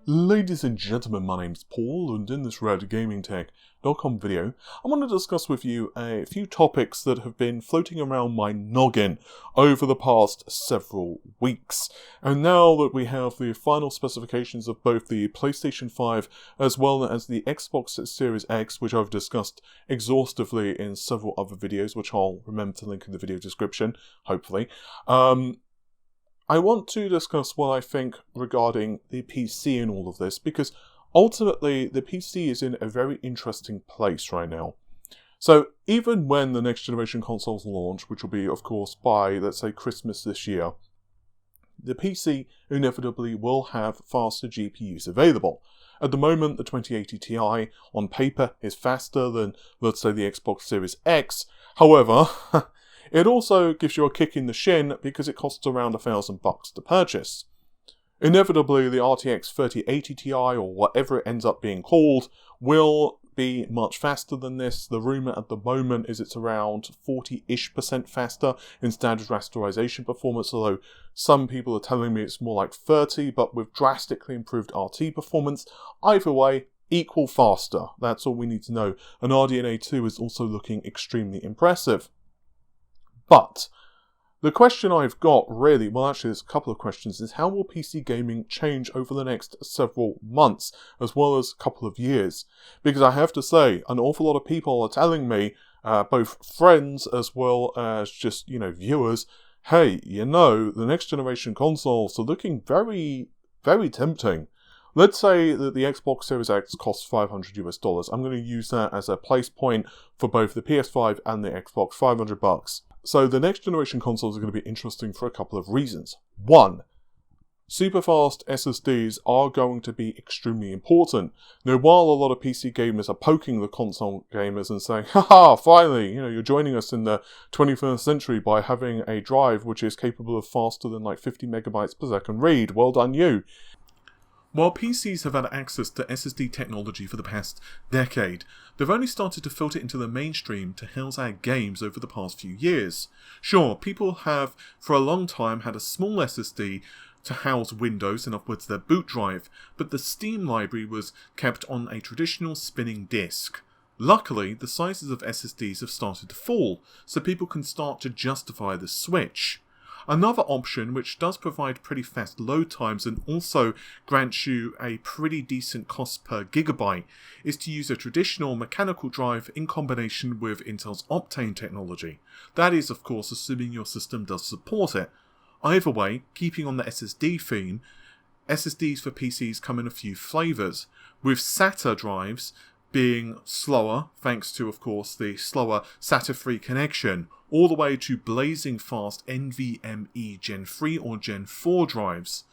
Ladies and gentlemen, my name's Paul, and in this RedGamingTech.com video, I want to discuss with you a few topics that have been floating around my noggin over the past several weeks. And now that we have the final specifications of both the PlayStation 5 as well as the Xbox Series X, which I've discussed exhaustively in several other videos, which I'll remember to link in the video description, hopefully, I want to discuss what I think regarding the PC and all of this, because ultimately the PC is in a very interesting place right now. So even when the next generation consoles launch, which will be of course by, let's say, Christmas this year, the PC inevitably will have faster GPUs available. At the moment, the 2080 Ti on paper is faster than, let's say, the Xbox Series X. However, it also gives you a kick in the shin because it costs around $1,000 to purchase. Inevitably, the RTX 3080 Ti, or whatever it ends up being called, will be much faster than this. The rumour at the moment is it's around 40-ish% faster in standard rasterization performance, although some people are telling me it's more like 30, but with drastically improved RT performance. Either way, equal faster. That's all we need to know. And RDNA 2 is also looking extremely impressive. But the question I've got really, well actually there's a couple of questions, is how will PC gaming change over the next several months as well as a couple of years? Because I have to say, an awful lot of people are telling me, both friends as well as just, viewers, hey, the next generation consoles are looking very, very tempting. Let's say that the Xbox Series X costs $500 US. I'm going to use that as a place point for both the PS5 and the Xbox, $500. So the next generation consoles are going to be interesting for a couple of reasons. One, super fast SSDs are going to be extremely important. Now, while a lot of PC gamers are poking the console gamers and saying, haha, finally, you're joining us in the 21st century by having a drive which is capable of faster than like 50 megabytes per second read. Well done you. While PCs have had access to SSD technology for the past decade, they've only started to filter into the mainstream to house our games over the past few years. Sure, people have for a long time had a small SSD to house Windows and upwards their boot drive, but the Steam library was kept on a traditional spinning disk. Luckily, the sizes of SSDs have started to fall, so people can start to justify the switch. Another option, which does provide pretty fast load times and also grants you a pretty decent cost per gigabyte, is to use a traditional mechanical drive in combination with Intel's Optane technology. That is, of course, assuming your system does support it. Either way, keeping on the SSD theme, SSDs for PCs come in a few flavours, with SATA drives being slower, thanks to, of course, the slower SATA 3 connection, all the way to blazing fast NVMe Gen 3 or Gen 4 drives.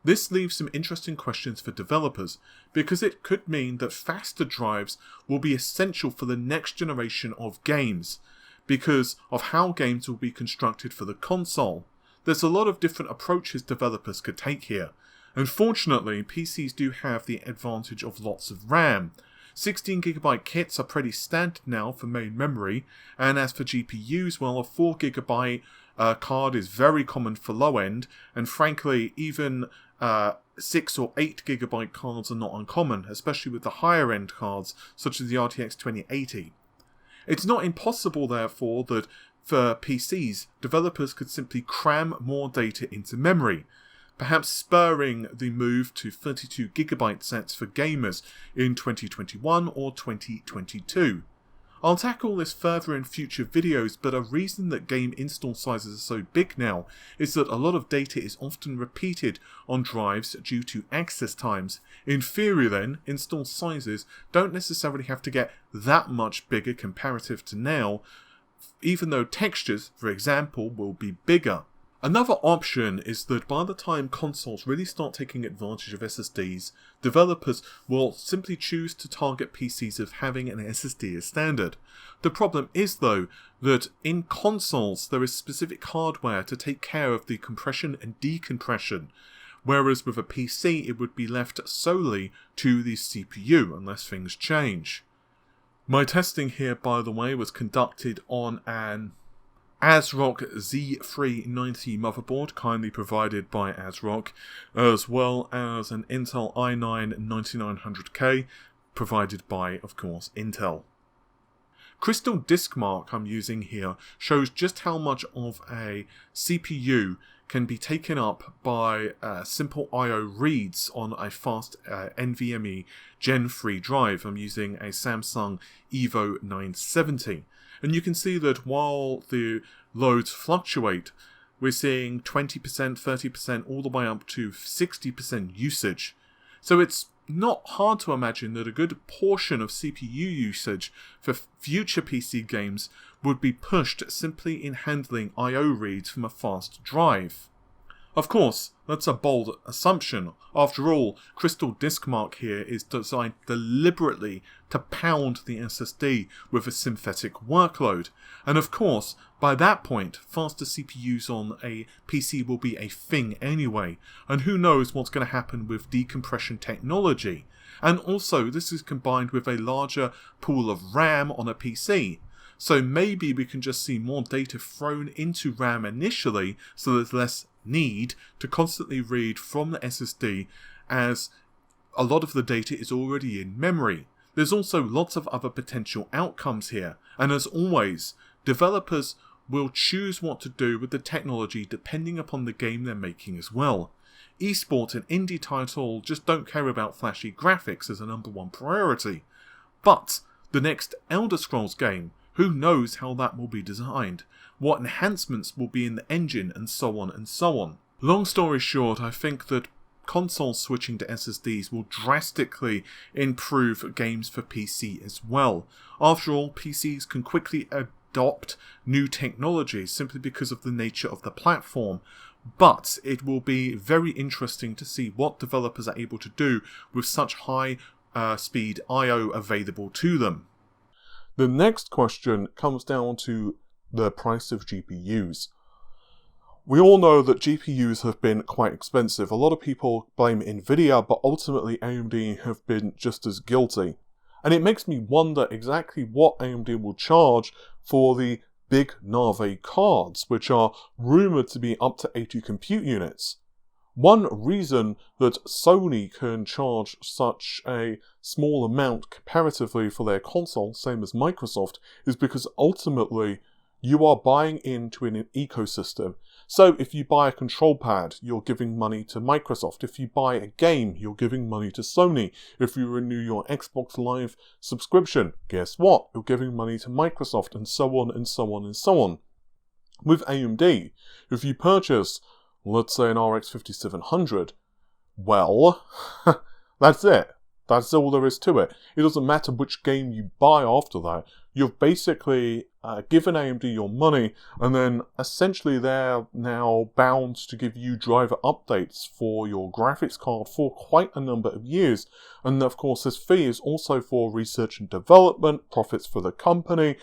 This leaves some interesting questions for developers, because it could mean that faster drives will be essential for the next generation of games, because of how games will be constructed for the console. There's a lot of different approaches developers could take here. Unfortunately, PCs do have the advantage of lots of RAM. 16GB kits are pretty standard now for main memory, and as for GPUs, well, a 4GB card is very common for low end, and frankly, even 6 or 8GB cards are not uncommon, especially with the higher end cards, such as the RTX 2080. It's not impossible, therefore, that for PCs, developers could simply cram more data into memory, perhaps spurring the move to 32GB sets for gamers in 2021 or 2022. I'll tackle this further in future videos, but a reason that game install sizes are so big now is that a lot of data is often repeated on drives due to access times. In theory then, install sizes don't necessarily have to get that much bigger comparative to now, even though textures, for example, will be bigger. Another option is that by the time consoles really start taking advantage of SSDs, developers will simply choose to target PCs of having an SSD as standard. The problem is, though, that in consoles there is specific hardware to take care of the compression and decompression, whereas with a PC it would be left solely to the CPU unless things change. My testing here, by the way, was conducted on an ASRock Z390 motherboard, kindly provided by ASRock, as well as an Intel i9-9900K, provided by, of course, Intel. Crystal disk mark I'm using here shows just how much of a CPU can be taken up by simple I/O reads on a fast NVMe Gen 3 drive. I'm using a Samsung Evo 970. And you can see that while the loads fluctuate, we're seeing 20%, 30%, all the way up to 60% usage. So it's not hard to imagine that a good portion of CPU usage for future PC games would be pushed simply in handling I/O reads from a fast drive. Of course, that's a bold assumption. After all, Crystal Disk Mark here is designed deliberately to pound the SSD with a synthetic workload. And of course, by that point, faster CPUs on a PC will be a thing anyway. And who knows what's going to happen with decompression technology. And also, this is combined with a larger pool of RAM on a PC. So maybe we can just see more data thrown into RAM initially, so there's less need to constantly read from the SSD, as a lot of the data is already in memory. There's also lots of other potential outcomes here, and as always, developers will choose what to do with the technology depending upon the game they're making as well. Esport and indie title just don't care about flashy graphics as a #1 priority. But the next Elder Scrolls game, who knows how that will be designed, what enhancements will be in the engine, and so on and so on. Long story short, I think that consoles switching to SSDs will drastically improve games for PC as well. After all, PCs can quickly adopt new technologies simply because of the nature of the platform. But it will be very interesting to see what developers are able to do with such high speed I/O available to them. The next question comes down to the price of GPUs. We all know that GPUs have been quite expensive. A lot of people blame Nvidia, but ultimately AMD have been just as guilty. And it makes me wonder exactly what AMD will charge for the big Nave cards, which are rumoured to be up to 80 compute units. One reason that Sony can charge such a small amount comparatively for their console, same as Microsoft, is because ultimately you are buying into an ecosystem. So if you buy a control pad, you're giving money to Microsoft. If you buy a game, you're giving money to Sony. If you renew your Xbox Live subscription, guess what? You're giving money to Microsoft, and so on and so on and so on. With AMD, if you purchase, let's say, an RX 5700, well, that's it. That's all there is to it. It doesn't matter which game you buy after that. You've basically given AMD your money, and then essentially they're now bound to give you driver updates for your graphics card for quite a number of years. And of course, this fee is also for research and development, profits for the company,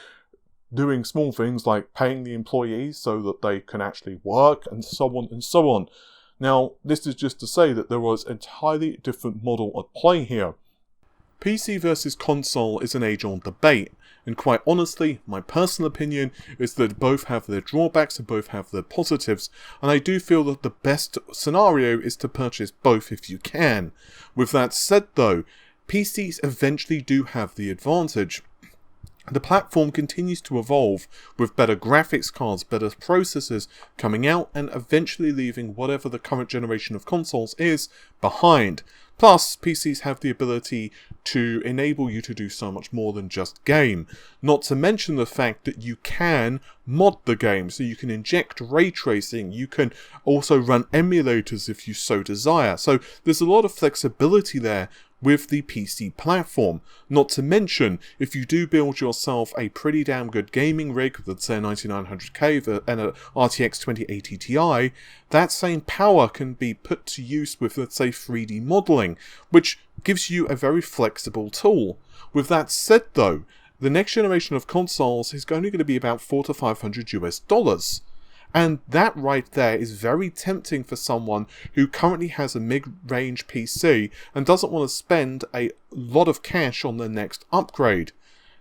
doing small things like paying the employees so that they can actually work, and so on and so on. Now, this is just to say that there was an entirely different model at play here. PC versus console is an age-old debate, and quite honestly, my personal opinion is that both have their drawbacks and both have their positives, and I do feel that the best scenario is to purchase both if you can. With that said though, PCs eventually do have the advantage. The platform continues to evolve, with better graphics cards, better processors coming out, and eventually leaving whatever the current generation of consoles is behind. Plus, PCs have the ability to enable you to do so much more than just game. Not to mention the fact that you can mod the game, so you can inject ray tracing, you can also run emulators if you so desire. So there's a lot of flexibility there with the PC platform. Not to mention, if you do build yourself a pretty damn good gaming rig, let's say a 9900K and a RTX 2080 Ti, that same power can be put to use with, let's say, 3D modeling, which gives you a very flexible tool. With that said though, the next generation of consoles is only going to be about $400 to $500. And that right there is very tempting for someone who currently has a mid-range PC and doesn't want to spend a lot of cash on their next upgrade.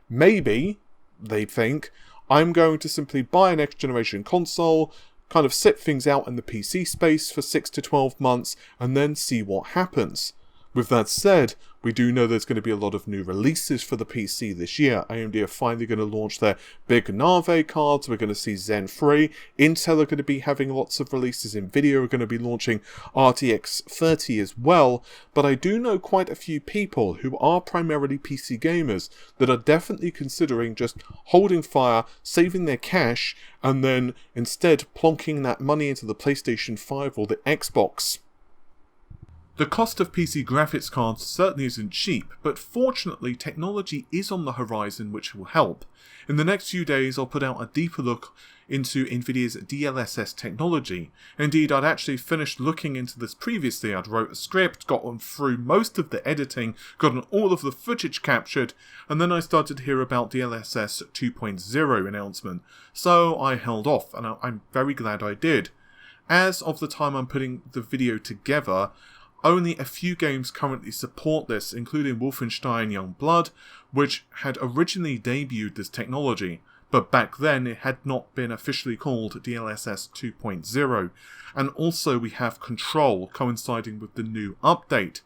Maybe they think, I'm going to simply buy a next generation console, kind of sit things out in the PC space for 6 to 12 months, and then see what happens. With that said, we do know there's going to be a lot of new releases for the PC this year. AMD are finally going to launch their big Navi cards. We're going to see Zen 3. Intel are going to be having lots of releases. Nvidia are going to be launching RTX 30 as well. But I do know quite a few people who are primarily PC gamers that are definitely considering just holding fire, saving their cash, and then instead plonking that money into the PlayStation 5 or the Xbox. The cost of PC graphics cards certainly isn't cheap, but fortunately technology is on the horizon which will help. In the next few days I'll put out a deeper look into Nvidia's DLSS technology. Indeed, I'd actually finished looking into this previously. I'd wrote a script, gotten through most of the editing, gotten all of the footage captured, and then I started to hear about DLSS 2.0 announcement. So I held off, and I'm very glad I did. As of the time I'm putting the video together, only a few games currently support this, including Wolfenstein Young Blood, which had originally debuted this technology, but back then it had not been officially called DLSS 2.0, and also we have Control coinciding with the new update.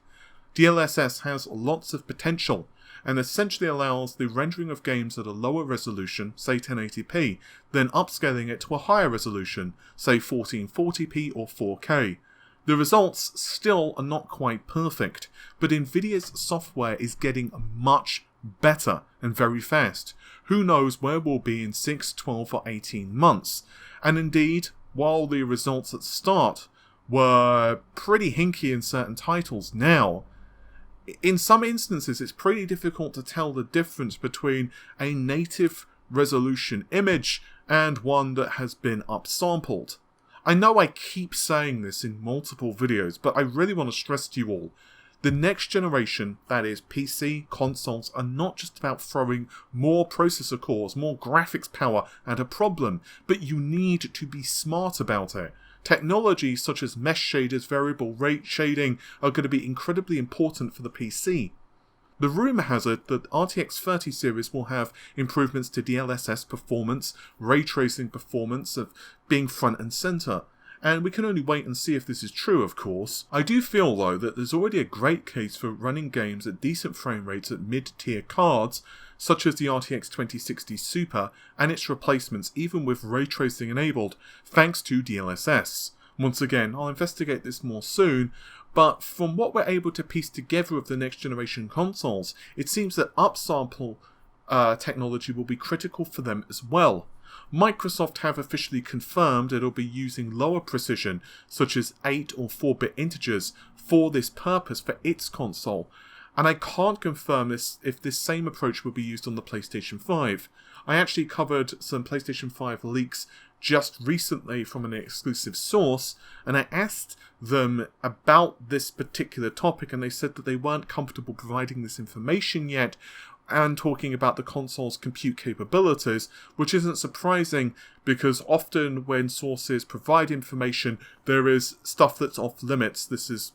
DLSS has lots of potential, and essentially allows the rendering of games at a lower resolution, say 1080p, then upscaling it to a higher resolution, say 1440p or 4K. The results still are not quite perfect, but Nvidia's software is getting much better and very fast. Who knows where we'll be in 6, 12 or 18 months. And indeed, while the results at start were pretty hinky in certain titles now, in some instances it's pretty difficult to tell the difference between a native resolution image and one that has been upsampled. I know I keep saying this in multiple videos, but I really want to stress to you all, the next generation, that is PC, consoles, are not just about throwing more processor cores, more graphics power at a problem, but you need to be smart about it. Technologies such as mesh shaders, variable rate shading are going to be incredibly important for the PC. The rumour has it that RTX 30 series will have improvements to DLSS performance, ray tracing performance of being front and centre, and we can only wait and see if this is true, of course. I do feel though that there's already a great case for running games at decent frame rates at mid-tier cards, such as the RTX 2060 Super and its replacements, even with ray tracing enabled, thanks to DLSS. Once again, I'll investigate this more soon, but from what we're able to piece together of the next generation consoles, it seems that upsample technology will be critical for them as well. Microsoft have officially confirmed it'll be using lower precision, such as 8 or 4-bit integers, for this purpose for its console, and I can't confirm if this same approach will be used on the PlayStation 5. I actually covered some PlayStation 5 leaks just recently from an exclusive source, and I asked them about this particular topic, and they said that they weren't comfortable providing this information yet, and talking about the console's compute capabilities, which isn't surprising because often when sources provide information, there is stuff that's off limits. This is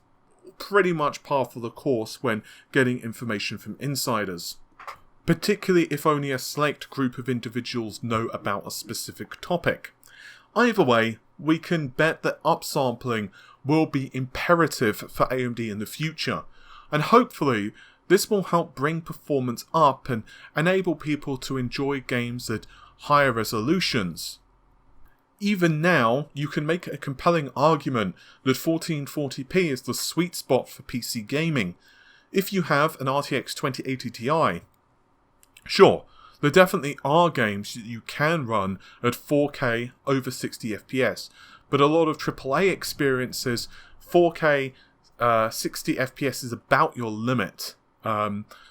pretty much par for the course when getting information from insiders, particularly if only a select group of individuals know about a specific topic. Either way, we can bet that upsampling will be imperative for AMD in the future, and hopefully this will help bring performance up and enable people to enjoy games at higher resolutions. Even now, you can make a compelling argument that 1440p is the sweet spot for PC gaming. If you have an RTX 2080 Ti, sure, there definitely are games that you can run at 4K over 60 FPS, but a lot of AAA experiences, 4K 60 FPS is about your limit.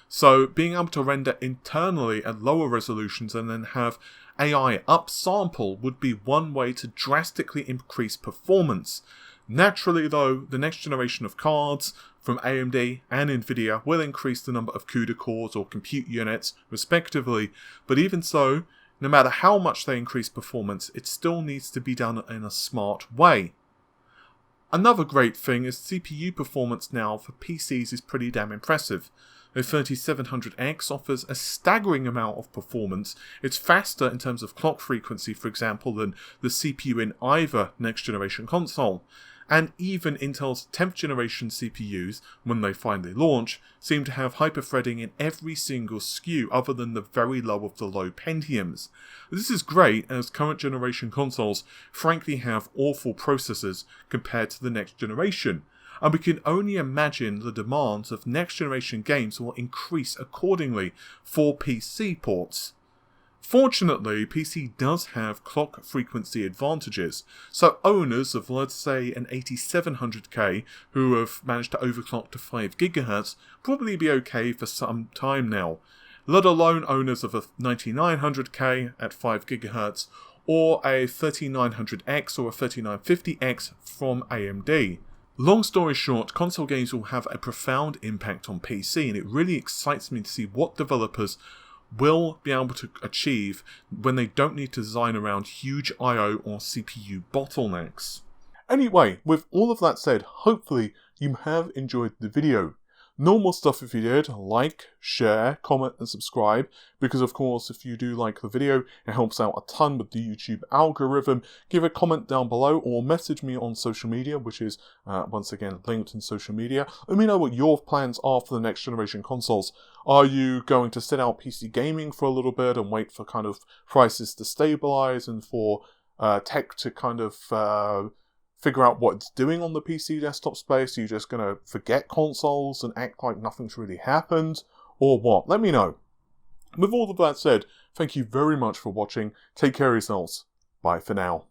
So being able to render internally at lower resolutions and then have AI upsample would be one way to drastically increase performance. Naturally though, the next generation of cards from AMD and Nvidia will increase the number of CUDA cores or compute units respectively, but even so, no matter how much they increase performance, it still needs to be done in a smart way. Another great thing is CPU performance now for PCs is pretty damn impressive. The 3700X offers a staggering amount of performance. It's faster in terms of clock frequency, for example, than the CPU in either next generation console. And even Intel's 10th generation CPUs, when they finally launch, seem to have hyperthreading in every single SKU other than the very low of the low Pentiums. This is great, as current generation consoles frankly have awful processors compared to the next generation, and we can only imagine the demands of next generation games will increase accordingly for PC ports. Fortunately, PC does have clock frequency advantages, so owners of, let's say, an 8700K who have managed to overclock to 5 GHz probably be okay for some time now, let alone owners of a 9900K at 5 GHz or a 3900X or a 3950X from AMD. Long story short, console games will have a profound impact on PC, and it really excites me to see what developers will be able to achieve when they don't need to design around huge I/O or CPU bottlenecks. Anyway, with all of that said, hopefully you have enjoyed the video. Normal stuff if you did: like, share, comment and subscribe, because of course if you do like the video it helps out a ton with the YouTube algorithm. Give a comment down below or message me on social media, which is once again linked in social media. Let me know what your plans are for the next generation consoles. Are you going to sit out PC gaming for a little bit and wait for kind of prices to stabilize and for tech to kind of figure out what it's doing on the PC desktop space? Are you just going to forget consoles and act like nothing's really happened? Or what? Let me know. With all of that said, thank you very much for watching. Take care of yourselves. Bye for now.